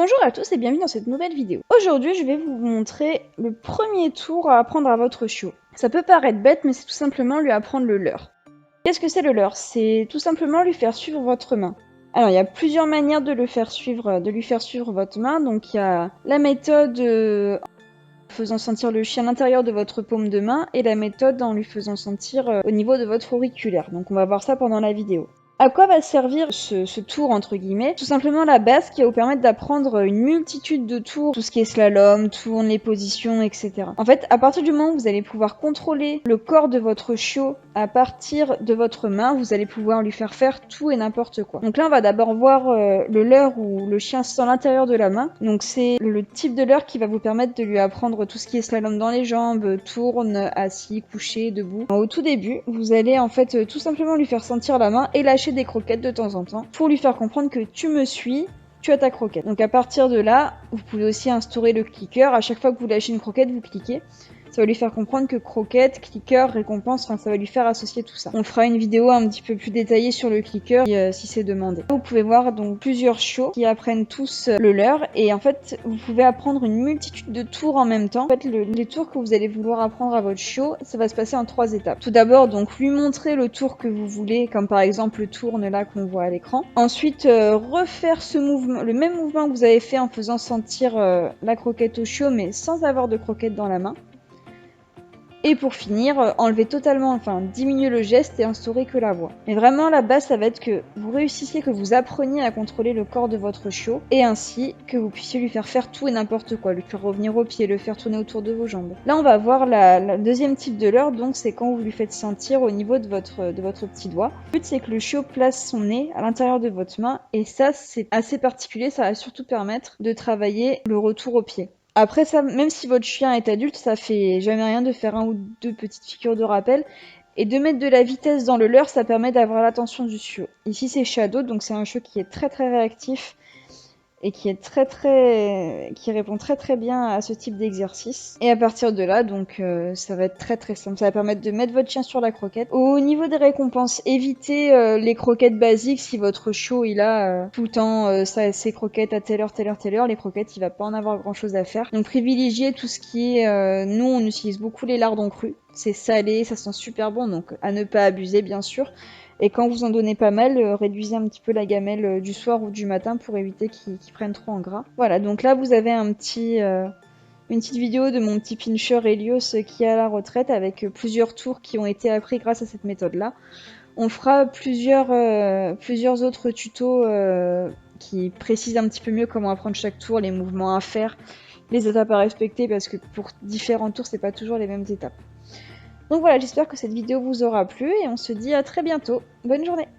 Bonjour à tous et bienvenue dans cette nouvelle vidéo. Aujourd'hui, je vais vous montrer le premier tour à apprendre à votre chiot. Ça peut paraître bête, mais c'est tout simplement lui apprendre le leurre. Qu'est-ce que c'est le leurre? C'est tout simplement lui faire suivre votre main. Alors, il y a plusieurs manières de lui faire suivre votre main. Donc, il y a la méthode en faisant sentir le chien à l'intérieur de votre paume de main et la méthode en lui faisant sentir au niveau de votre auriculaire. Donc, on va voir ça pendant la vidéo. À quoi va servir ce tour entre guillemets? Tout simplement la base qui va vous permettre d'apprendre une multitude de tours, tout ce qui est slalom, tourne, les positions, etc. En fait, à partir du moment où vous allez pouvoir contrôler le corps de votre chiot à partir de votre main, vous allez pouvoir lui faire tout et n'importe quoi. Donc là, on va d'abord voir le leurre où le chien sent l'intérieur de la main. Donc c'est le type de leurre qui va vous permettre de lui apprendre tout ce qui est slalom dans les jambes, tourne, assis, couché, debout. Au tout début, vous allez en fait tout simplement lui faire sentir la main et lâcher des croquettes de temps en temps pour lui faire comprendre que tu me suis, tu as ta croquette. Donc à partir de là, vous pouvez aussi instaurer le clicker. À chaque fois que vous lâchez une croquette, vous cliquez. Ça va lui faire comprendre que croquette, clicker, récompense, enfin ça va lui faire associer tout ça. On fera une vidéo un petit peu plus détaillée sur le clicker si c'est demandé. Vous pouvez voir donc plusieurs chiots qui apprennent tous le leur et en fait vous pouvez apprendre une multitude de tours en même temps. En fait les tours que vous allez vouloir apprendre à votre chiot, ça va se passer en 3 étapes. Tout d'abord donc lui montrer le tour que vous voulez, comme par exemple le tourne là qu'on voit à l'écran. Ensuite refaire ce mouvement, le même mouvement que vous avez fait en faisant sentir la croquette au chiot mais sans avoir de croquette dans la main. Et pour finir, enlever totalement, enfin diminuer le geste et instaurer que la voix. Mais vraiment la base ça va être que vous réussissiez, que vous appreniez à contrôler le corps de votre chiot et ainsi que vous puissiez lui faire tout et n'importe quoi, lui faire revenir au pied, le faire tourner autour de vos jambes. Là on va voir la deuxième type de leurre, donc c'est quand vous lui faites sentir au niveau de votre petit doigt. Le but c'est que le chiot place son nez à l'intérieur de votre main et ça c'est assez particulier, ça va surtout permettre de travailler le retour au pied. Après ça, même si votre chien est adulte, ça fait jamais rien de faire 1 ou 2 petites figures de rappel. Et de mettre de la vitesse dans le leurre, ça permet d'avoir l'attention du chiot. Ici c'est Shadow, donc c'est un chiot qui est très réactif et qui répond très bien à ce type d'exercice. Et à partir de là, donc ça va être très simple. Ça va permettre de mettre votre chien sur la croquette. Au niveau des récompenses, évitez les croquettes basiques. Si votre chiot il a tout le temps ses croquettes à telle heure, les croquettes il va pas en avoir grand chose à faire. Donc privilégiez tout ce qui est, nous on utilise beaucoup les lardons crus. C'est salé, ça sent super bon, donc à ne pas abuser bien sûr. Et quand vous en donnez pas mal, réduisez un petit peu la gamelle du soir ou du matin pour éviter qu'ils prennent trop en gras. Voilà, donc là vous avez une petite vidéo de mon petit pincher Helios qui est à la retraite avec plusieurs tours qui ont été appris grâce à cette méthode-là. On fera plusieurs autres tutos qui précisent un petit peu mieux comment apprendre chaque tour, les mouvements à faire, les étapes à respecter parce que pour différents tours, c'est pas toujours les mêmes étapes. Donc voilà, j'espère que cette vidéo vous aura plu et on se dit à très bientôt. Bonne journée!